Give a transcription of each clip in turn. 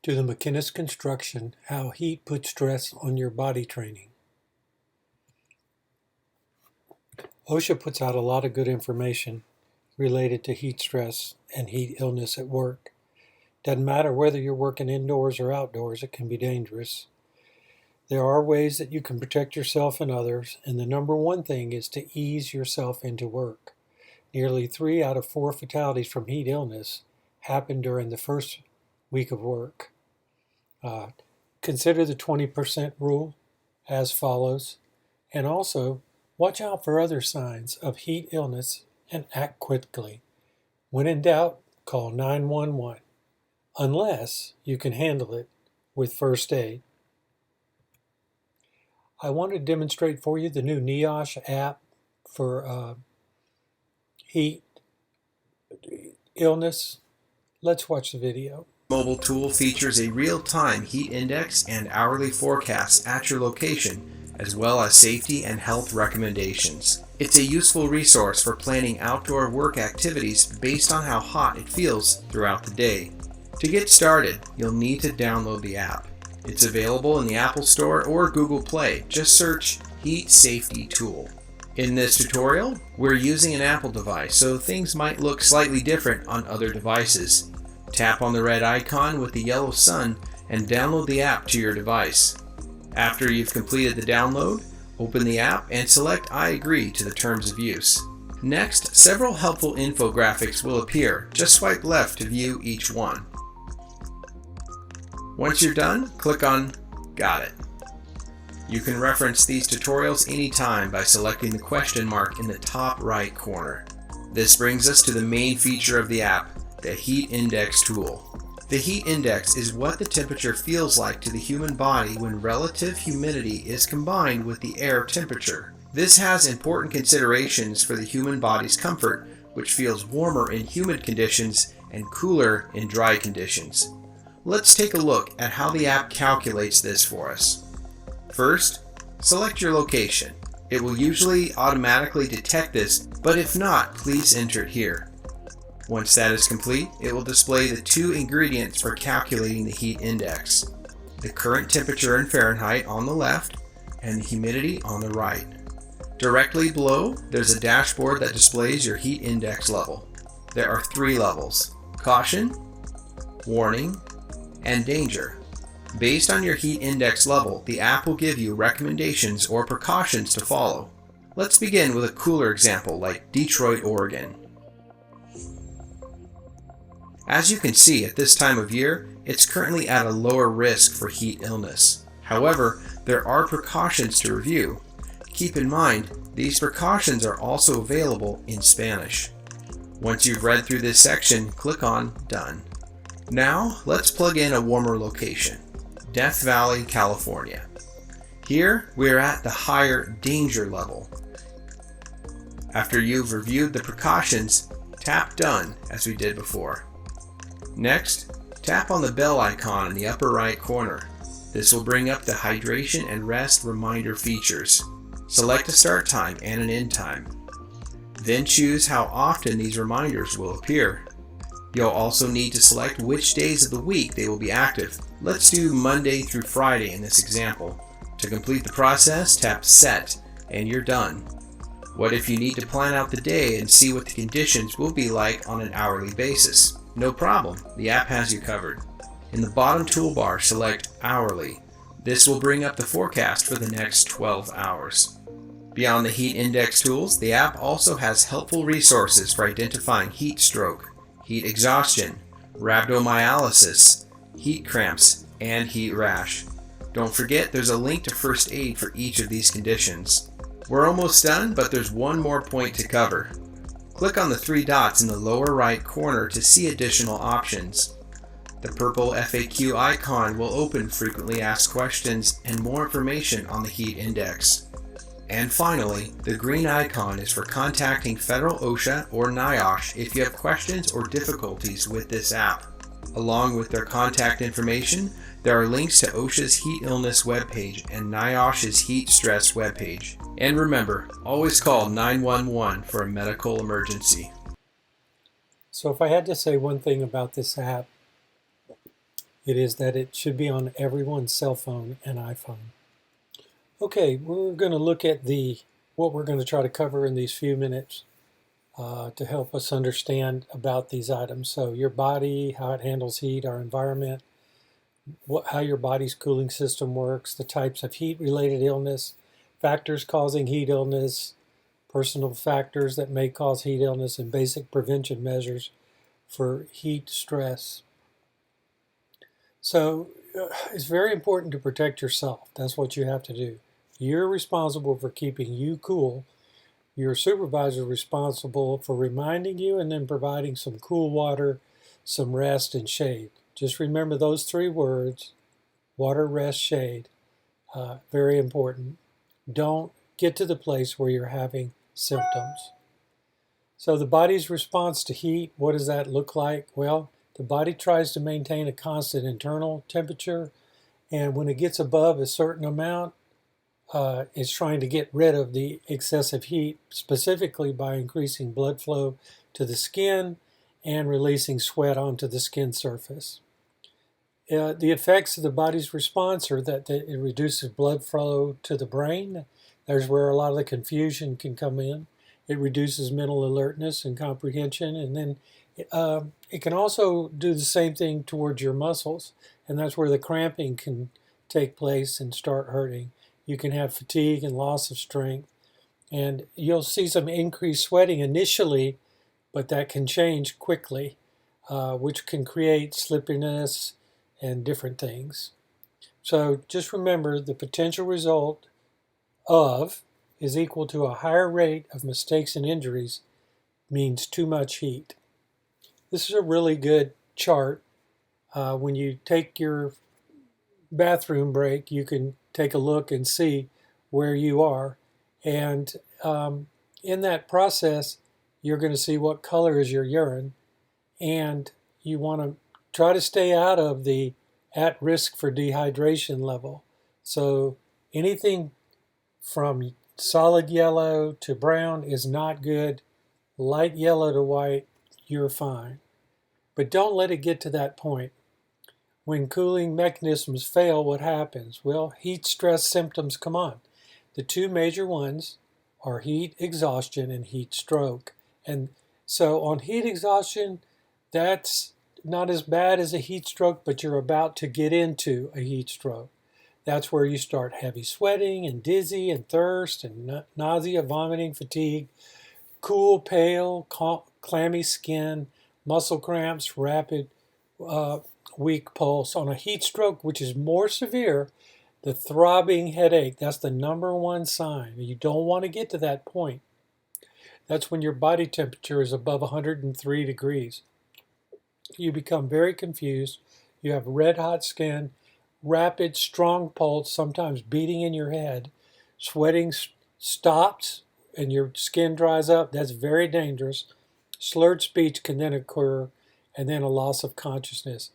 To the McInnes Construction, How Heat Puts Stress on Your Body Training. OSHA puts out a lot of good information related to heat stress and heat illness at work. Doesn't matter whether you're working indoors or outdoors, it can be dangerous. There are ways that you can protect yourself and others, and the number one thing is to ease yourself into work. Nearly 3 out of 4 fatalities from heat illness happen during the first week of work. Consider the 20% rule as follows, and also watch out for other signs of heat illness and act quickly. When in doubt, call 911, unless you can handle it with first aid. I want to demonstrate for you the new NIOSH app for heat illness. Let's watch the video. Mobile tool features a real-time heat index and hourly forecast at your location, as well as safety and health recommendations. It's a useful resource for planning outdoor work activities based on how hot it feels throughout the day. To get started, you'll need to download the app. It's available in the Apple Store or Google Play. Just search Heat Safety Tool. In this tutorial, we're using an Apple device, so things might look slightly different on other devices. Tap on the red icon with the yellow sun and download the app to your device. After you've completed the download, open the app and select I agree to the terms of use. Next, several helpful infographics will appear. Just swipe left to view each one. Once you're done, click on Got It. You can reference these tutorials anytime by selecting the question mark in the top right corner. This brings us to the main feature of the app, the Heat Index tool. The heat index is what the temperature feels like to the human body when relative humidity is combined with the air temperature. This has important considerations for the human body's comfort, which feels warmer in humid conditions and cooler in dry conditions. Let's take a look at how the app calculates this for us. First, select your location. It will usually automatically detect this, but if not, please enter it here. Once that is complete, it will display the 2 ingredients for calculating the heat index: the current temperature in Fahrenheit on the left and the humidity on the right. Directly below, there's a dashboard that displays your heat index level. There are 3 levels: caution, warning, and danger. Based on your heat index level, the app will give you recommendations or precautions to follow. Let's begin with a cooler example like Detroit, Oregon. As you can see, at this time of year, it's currently at a lower risk for heat illness. However, there are precautions to review. Keep in mind, these precautions are also available in Spanish. Once you've read through this section, click on Done. Now, let's plug in a warmer location, Death Valley, California. Here, we're at the higher danger level. After you've reviewed the precautions, tap Done as we did before. Next, tap on the bell icon in the upper right corner. This will bring up the hydration and rest reminder features. Select a start time and an end time. Then choose how often these reminders will appear. You'll also need to select which days of the week they will be active. Let's do Monday through Friday in this example. To complete the process, tap Set, and you're done. What if you need to plan out the day and see what the conditions will be like on an hourly basis? No problem, the app has you covered. In the bottom toolbar, select Hourly. This will bring up the forecast for the next 12 hours. Beyond the heat index tools, the app also has helpful resources for identifying heat stroke, heat exhaustion, rhabdomyolysis, heat cramps, and heat rash. Don't forget there's a link to first aid for each of these conditions. We're almost done, but there's one more point to cover. Click on the 3 dots in the lower right corner to see additional options. The purple FAQ icon will open frequently asked questions and more information on the heat index. And finally, the green icon is for contacting Federal OSHA or NIOSH if you have questions or difficulties with this app. Along with their contact information, there are links to OSHA's heat illness webpage and NIOSH's heat stress webpage. And remember, always call 911 for a medical emergency. So if I had to say one thing about this app, it is that it should be on everyone's cell phone and iPhone. Okay, we're going to look at what we're going to try to cover in these few minutes to help us understand about these items. So your body, how it handles heat, our environment, how your body's cooling system works, the types of heat-related illness, factors causing heat illness, personal factors that may cause heat illness, and basic prevention measures for heat stress. So it's very important to protect yourself. That's what you have to do. You're responsible for keeping you cool. Your supervisor is responsible for reminding you and then providing some cool water, some rest, and shade. Just remember those 3 words: water, rest, shade. Very important. Don't get to the place where you're having symptoms. So the body's response to heat, what does that look like? Well, the body tries to maintain a constant internal temperature, and when it gets above a certain amount, it's trying to get rid of the excessive heat, specifically by increasing blood flow to the skin and releasing sweat onto the skin surface. The effects of the body's response are that it reduces blood flow to the brain. There's where a lot of the confusion can come in. It reduces mental alertness and comprehension, and then it can also do the same thing towards your muscles, and that's where the cramping can take place and start hurting. You can have fatigue and loss of strength, and you'll see some increased sweating initially, but that can change quickly, which can create slippiness and different things. So just remember, the potential result of is equal to a higher rate of mistakes and injuries means too much heat. This is a really good chart. When you take your bathroom break, you can take a look and see where you are. And in that process, you're going to see what color is your urine. And you want to try to stay out of the at risk for dehydration level. So anything from solid yellow to brown is not good. Light yellow to white, you're fine. But don't let it get to that point. When cooling mechanisms fail, what happens? Well, heat stress symptoms come on. The 2 major ones are heat exhaustion and heat stroke. And so on heat exhaustion, that's not as bad as a heat stroke, but you're about to get into a heat stroke. That's where you start heavy sweating and dizzy and thirst and nausea, vomiting, fatigue, cool, pale, clammy skin, muscle cramps, rapid, weak pulse. On a heat stroke, which is more severe, the throbbing headache, that's the number 1 sign. You don't want to get to that point. That's when your body temperature is above 103 degrees. You become very confused. You have red hot skin, rapid, strong pulse, sometimes beating in your head. Sweating stops and your skin dries up. That's very dangerous. Slurred speech can then occur, and then a loss of consciousness.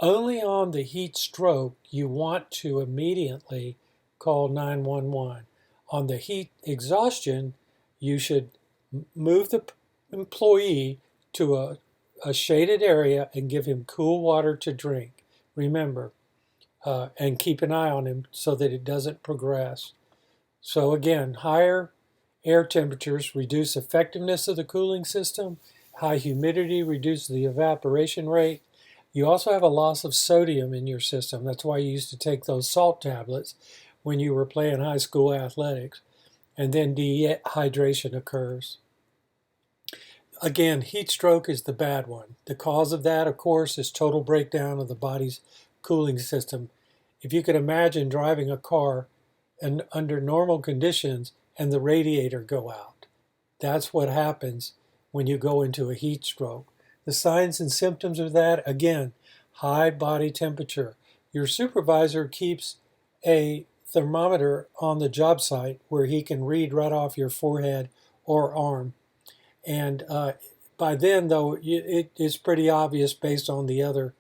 Only on the heat stroke, you want to immediately call 911. On the heat exhaustion, you should move the employee to a shaded area and give him cool water to drink. Remember, and keep an eye on him so that it doesn't progress. So again, higher air temperatures reduce effectiveness of the cooling system. High humidity reduces the evaporation rate. You also have a loss of sodium in your system. That's why you used to take those salt tablets when you were playing high school athletics. And then dehydration occurs. Again, heat stroke is the bad one. The cause of that, of course, is total breakdown of the body's cooling system. If you could imagine driving a car and under normal conditions and the radiator go out. That's what happens when you go into a heat stroke. The signs and symptoms of that, again, high body temperature. Your supervisor keeps a thermometer on the job site where he can read right off your forehead or arm. And by then, though, it is pretty obvious based on the other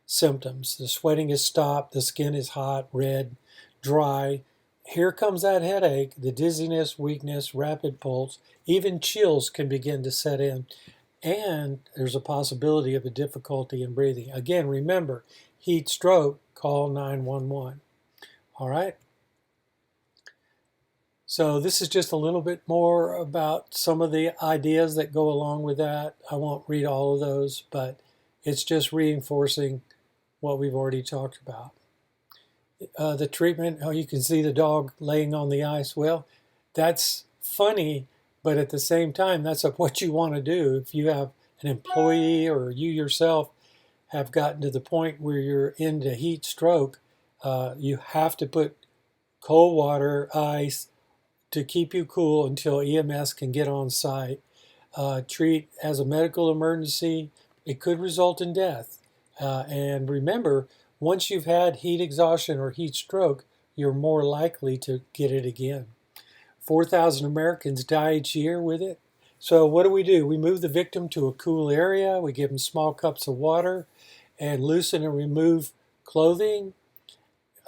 symptoms. The sweating is stopped, the skin is hot, red, dry. Here comes that headache, the dizziness, weakness, rapid pulse, even chills can begin to set in. And there's a possibility of a difficulty in breathing. Again, remember, heat stroke, call 911. All right. So this is just a little bit more about some of the ideas that go along with that. I won't read all of those, but it's just reinforcing what we've already talked about. The treatment, oh, you can see the dog laying on the ice. Well, that's funny, but at the same time, that's what you want to do. If you have an employee or you yourself have gotten to the point where you're into heat stroke, you have to put cold water, ice, to keep you cool until EMS can get on site. Treat as a medical emergency. It could result in death. And remember, once you've had heat exhaustion or heat stroke, you're more likely to get it again. 4,000 Americans die each year with it. So what do? We move the victim to a cool area. We give them small cups of water and loosen and remove clothing,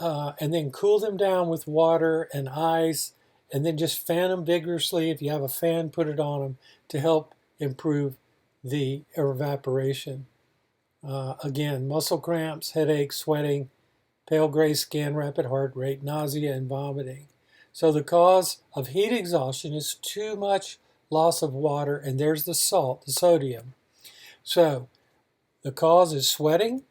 and then cool them down with water and ice, and then just fan them vigorously. If you have a fan, put it on them to help improve the evaporation. Again, muscle cramps, headaches, sweating, pale gray skin, rapid heart rate, nausea, and vomiting. So the cause of heat exhaustion is too much loss of water, and there's the salt, the sodium. So the cause is sweating,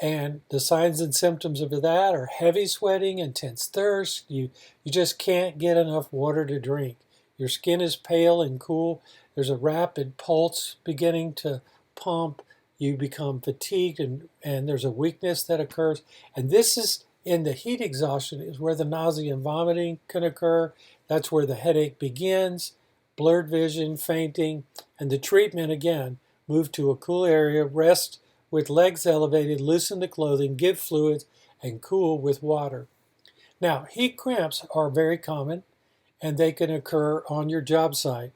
and the signs and symptoms of that are heavy sweating, intense thirst. You just can't get enough water to drink. Your skin is pale and cool. There's a rapid pulse beginning to pump. You become fatigued, and there's a weakness that occurs. And this is in the heat exhaustion is where the nausea and vomiting can occur. That's where the headache begins, blurred vision, fainting, and the treatment again, move to a cool area, rest with legs elevated, loosen the clothing, give fluids, and cool with water. Now, heat cramps are very common, and they can occur on your job site.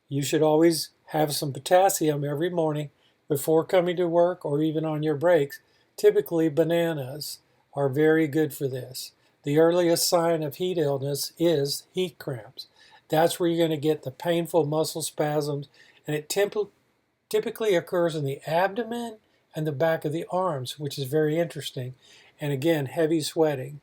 You should always have some potassium every morning before coming to work or even on your breaks. Typically, bananas are very good for this. The earliest sign of heat illness is heat cramps. That's where you're going to get the painful muscle spasms, and it typically occurs in the abdomen and the back of the arms, which is very interesting. And again, heavy sweating.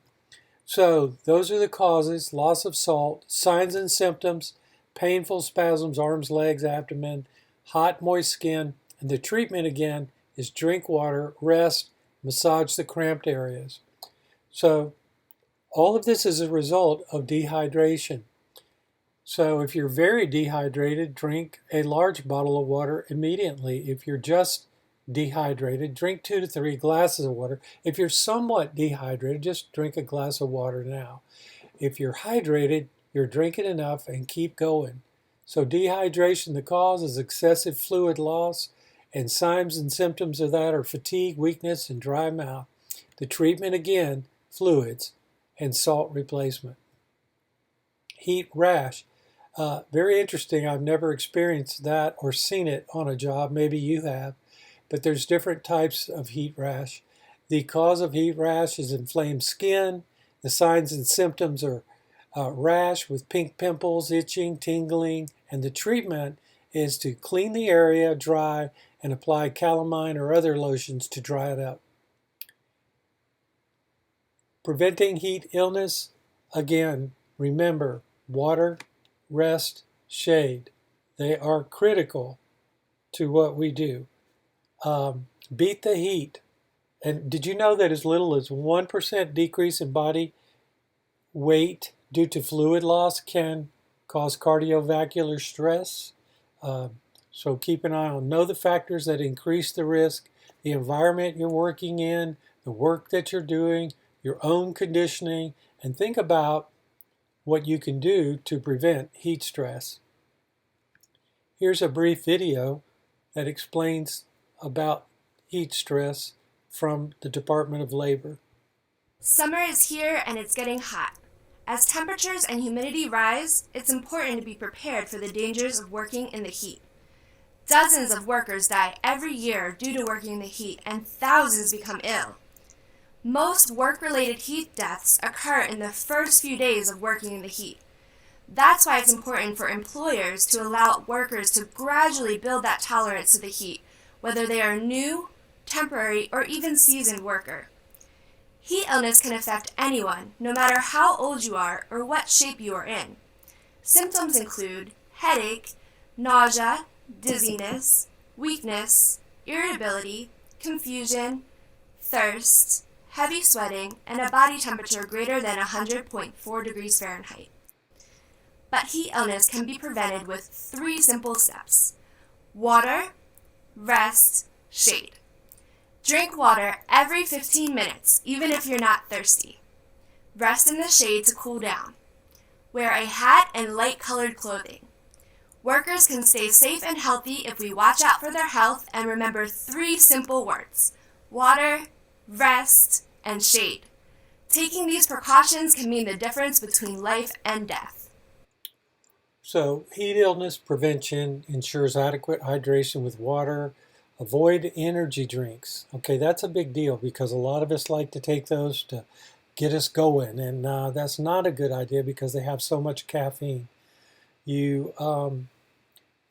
So those are the causes: loss of salt, signs and symptoms, painful spasms, arms, legs, abdomen, hot, moist skin. And the treatment again is drink water, rest, massage the cramped areas. So all of this is a result of dehydration. So if you're very dehydrated, drink a large bottle of water immediately. If you're just dehydrated, drink 2 to 3 glasses of water. If you're somewhat dehydrated, just drink a glass of water now. If you're hydrated, you're drinking enough and keep going. So dehydration, the cause is excessive fluid loss, and signs and symptoms of that are fatigue, weakness, and dry mouth. The treatment again, fluids and salt replacement. Heat rash. Very interesting. I've never experienced that or seen it on a job. Maybe you have. But there's different types of heat rash. The cause of heat rash is inflamed skin. The signs and symptoms are rash with pink pimples, itching, tingling, and the treatment is to clean the area dry and apply calamine or other lotions to dry it up. Preventing heat illness, again, remember, water, rest, shade. They are critical to what we do. Beat the heat. And did you know that as little as 1% decrease in body weight due to fluid loss can cause cardiovascular stress? So keep an eye on. Know the factors that increase the risk, the environment you're working in, the work that you're doing, your own conditioning, and think about what you can do to prevent heat stress. Here's a brief video that explains about heat stress from the Department of Labor. Summer is here and it's getting hot. As temperatures and humidity rise, it's important to be prepared for the dangers of working in the heat. Dozens of workers die every year due to working in the heat, and thousands become ill. Most work-related heat deaths occur in the first few days of working in the heat. That's why it's important for employers to allow workers to gradually build that tolerance to the heat, whether they are new temporary, or even seasoned worker. Heat illness can affect anyone, no matter how old you are or what shape you are in. Symptoms include headache, nausea, dizziness, weakness, irritability, confusion, thirst, heavy sweating, and a body temperature greater than 100.4 degrees Fahrenheit. But heat illness can be prevented with 3 simple steps: water, rest, shade. Drink water every 15 minutes, even if you're not thirsty. Rest in the shade to cool down. Wear a hat and light-colored clothing. Workers can stay safe and healthy if we watch out for their health and remember 3 simple words: water, rest, and shade. Taking these precautions can mean the difference between life and death. So, heat illness prevention ensures adequate hydration with water. Avoid energy drinks. Okay, that's a big deal because a lot of us like to take those to get us going, and that's not a good idea because they have so much caffeine. You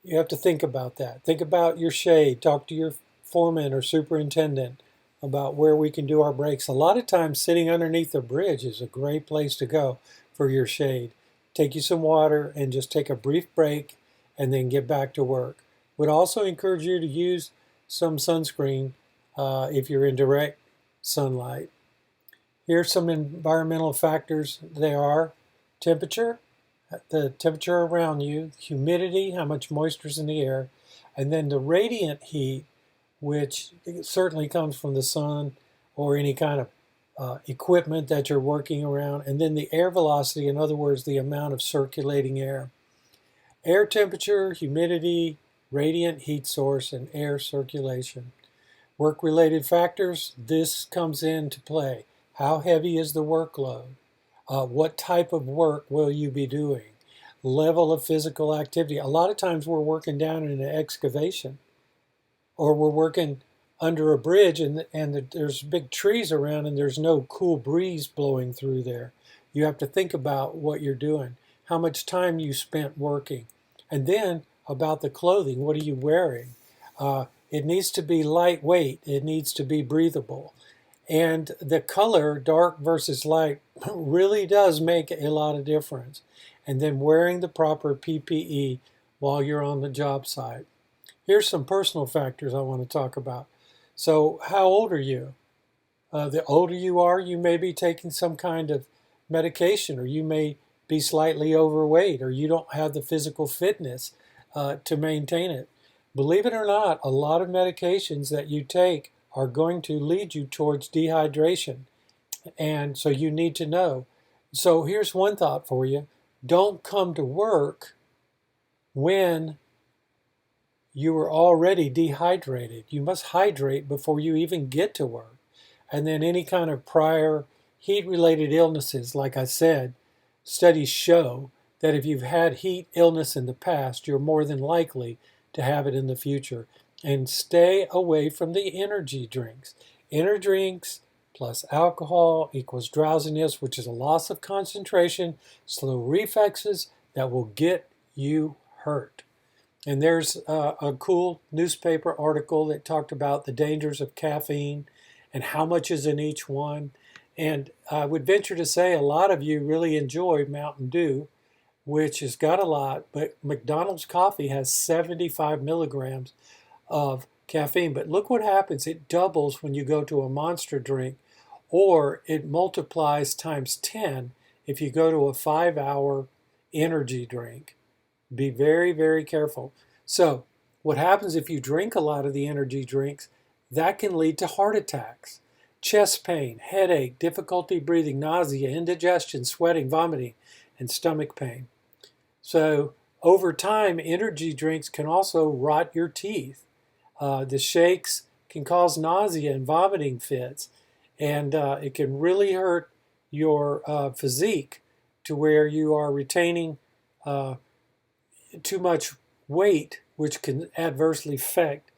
you have to think about that. Think about your shade. Talk to your foreman or superintendent about where we can do our breaks. A lot of times, sitting underneath the bridge is a great place to go for your shade. Take you some water and just take a brief break and then get back to work. Would also encourage you to use some sunscreen if you're in direct sunlight. Here's some environmental factors. They are temperature, the temperature around you, humidity, how much moisture is in the air, and then the radiant heat, which certainly comes from the sun or any kind of equipment that you're working around, and then the air velocity, in other words, the amount of circulating air. Air temperature, humidity, radiant heat source, and air circulation. Work-related factors, this comes into play. How heavy is the workload? What type of work will you be doing? Level of physical activity. A lot of times we're working down in an excavation, or we're working under a bridge and there's big trees around and there's no cool breeze blowing through there. You have to think about what you're doing, how much time you spent working, and then about the clothing. What are you wearing? It needs to be lightweight. It needs to be breathable. And the color, dark versus light, really does make a lot of difference. And then wearing the proper PPE while you're on the job site. Here's some personal factors I want to talk about. So how old are you? The older you are, you may be taking some kind of medication, or you may be slightly overweight, or you don't have the physical fitness to maintain it. Believe it or not, a lot of medications that you take are going to lead you towards dehydration. And so you need to know. So here's one thought for you. Don't come to work when you are already dehydrated. You must hydrate before you even get to work. And then any kind of prior heat-related illnesses, like I said, studies show that if you've had heat illness in the past, you're more than likely to have it in the future. And stay away from the energy drinks. Energy drinks plus alcohol equals drowsiness, which is a loss of concentration, slow reflexes that will get you hurt. And there's a cool newspaper article that talked about the dangers of caffeine and how much is in each one. And I would venture to say a lot of you really enjoy Mountain Dew, which has got a lot, but McDonald's coffee has 75 milligrams of caffeine. But look what happens. It doubles when you go to a Monster drink, or it multiplies times 10 if you go to a 5-hour energy drink. Be very, very careful. So what happens if you drink a lot of the energy drinks? That can lead to heart attacks, chest pain, headache, difficulty breathing, nausea, indigestion, sweating, vomiting, and stomach pain. So over time, energy drinks can also rot your teeth. The shakes can cause nausea and vomiting fits, and it can really hurt your physique to where you are retaining too much weight, which can adversely affect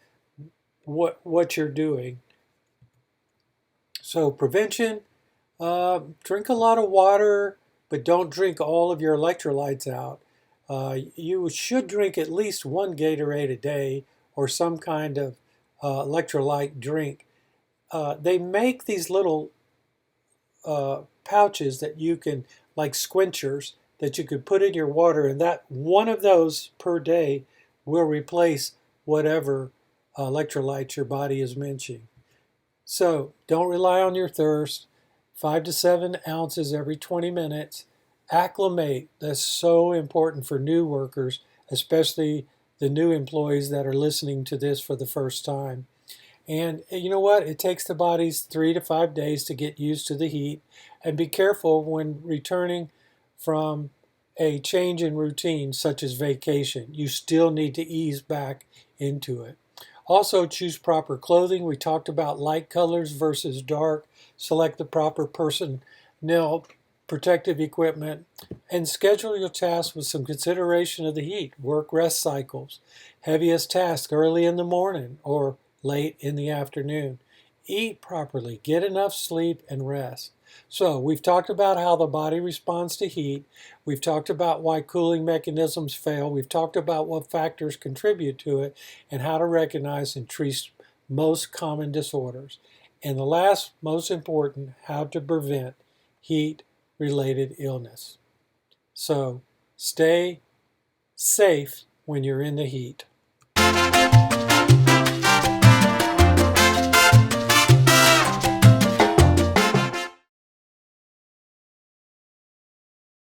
what you're doing. So prevention, drink a lot of water, but don't drink all of your electrolytes out. You should drink at least one Gatorade a day or some kind of electrolyte drink. they make these little pouches that you can, like squinchers, that you could put in your water, and that one of those per day will replace whatever electrolytes your body is mentioning. So don't rely on your thirst. 5 to 7 ounces every 20 minutes. Acclimate. That's so important for new workers, especially the new employees that are listening to this for the first time. And you know what? It takes the bodies 3 to 5 days to get used to the heat. And be careful when returning from a change in routine, such as vacation. You still need to ease back into it. Also, choose proper clothing. We talked about light colors versus dark. Select the proper personnel protective equipment, and schedule your tasks with some consideration of the heat. Work rest cycles. Heaviest task early in the morning or late in the afternoon. Eat properly. Get enough sleep and rest. So we've talked about how the body responds to heat. We've talked about why cooling mechanisms fail. We've talked about what factors contribute to it and how to recognize and treat most common disorders. And the last, most important, how to prevent heat-related illness. So stay safe when you're in the heat.